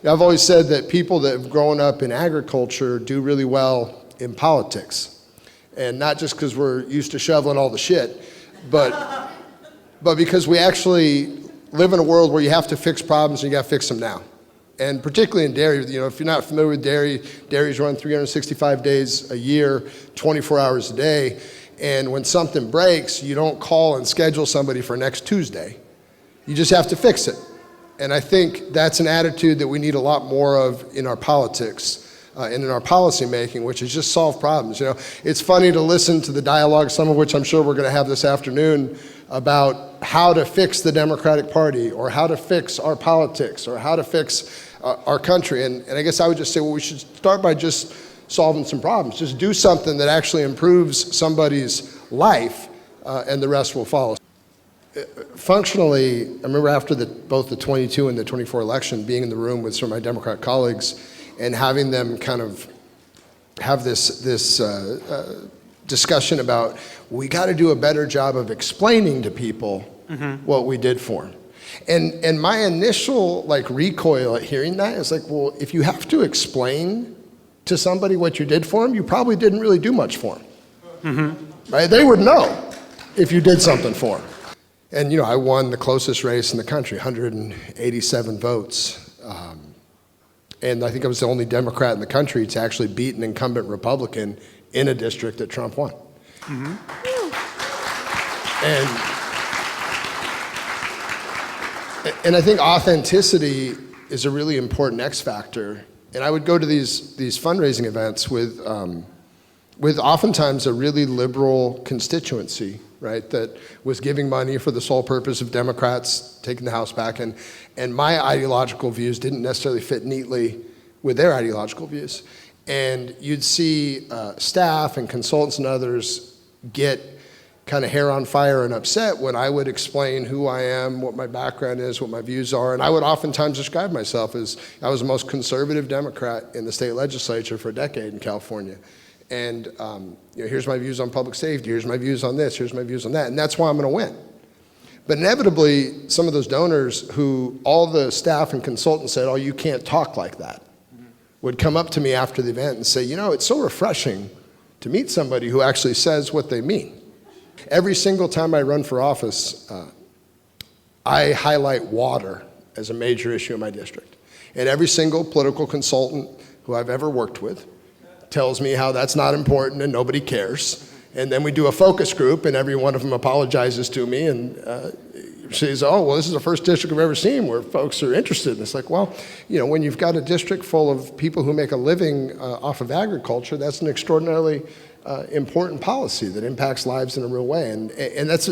I've always said that people that have grown up in agriculture do really well in politics. And not just because we're used to shoveling all the shit, but because we actually live in a world where you have to fix problems and you got to fix them now. And particularly in dairy, if you're not familiar with dairy, dairies run 365 days a year, 24 hours a day. And when something breaks, you don't call and schedule somebody for next Tuesday. You just have to fix it. And I think that's an attitude that we need a lot more of in our politics and in our policy making, which is just solve problems. It's funny to listen to the dialogue, some of which I'm sure we're going to have this afternoon, about how to fix the Democratic Party or how to fix our politics or how to fix our country. And I guess I would just say, well, we should start by just solving some problems. Just do something that actually improves somebody's life, and the rest will follow. Functionally, I remember after both the 22 and the 24 election, being in the room with some of my Democrat colleagues and having them kind of have this discussion about, we got to do a better job of explaining to people what we did for them. And my initial recoil at hearing that is well, if you have to explain to somebody what you did for them, you probably didn't really do much for them. Right? They would know if you did something for them. And I won the closest race in the country, 187 votes. And I think I was the only Democrat in the country to actually beat an incumbent Republican in a district that Trump won. And I think authenticity is a really important X factor. And I would go to these fundraising events with oftentimes a really liberal constituency, right, that was giving money for the sole purpose of Democrats taking the House back. And my ideological views didn't necessarily fit neatly with their ideological views. And you'd see staff and consultants and others get kind of hair on fire and upset when I would explain who I am, what my background is, what my views are. And I would oftentimes describe myself as I was the most conservative Democrat in the state legislature for a decade in California. And here's my views on public safety, here's my views on this, here's my views on that, and that's why I'm gonna win. But inevitably, some of those donors who all the staff and consultants said, oh, you can't talk like that, would come up to me after the event and say, it's so refreshing to meet somebody who actually says what they mean. Every single time I run for office, I highlight water as a major issue in my district. And every single political consultant who I've ever worked with tells me how that's not important and nobody cares. And then we do a focus group and every one of them apologizes to me and says, oh, well, this is the first district I've ever seen where folks are interested. And it's well, when you've got a district full of people who make a living off of agriculture, that's an extraordinarily important policy that impacts lives in a real way. And that's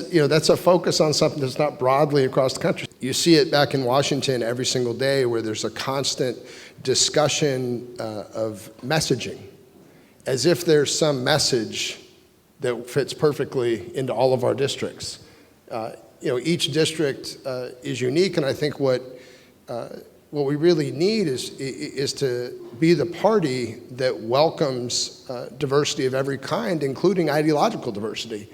a focus on something that's not broadly across the country. You see it back in Washington every single day where there's a constant discussion of messaging, as if there's some message that fits perfectly into all of our districts. Each district is unique, and I think what we really need is to be the party that welcomes diversity of every kind, including ideological diversity.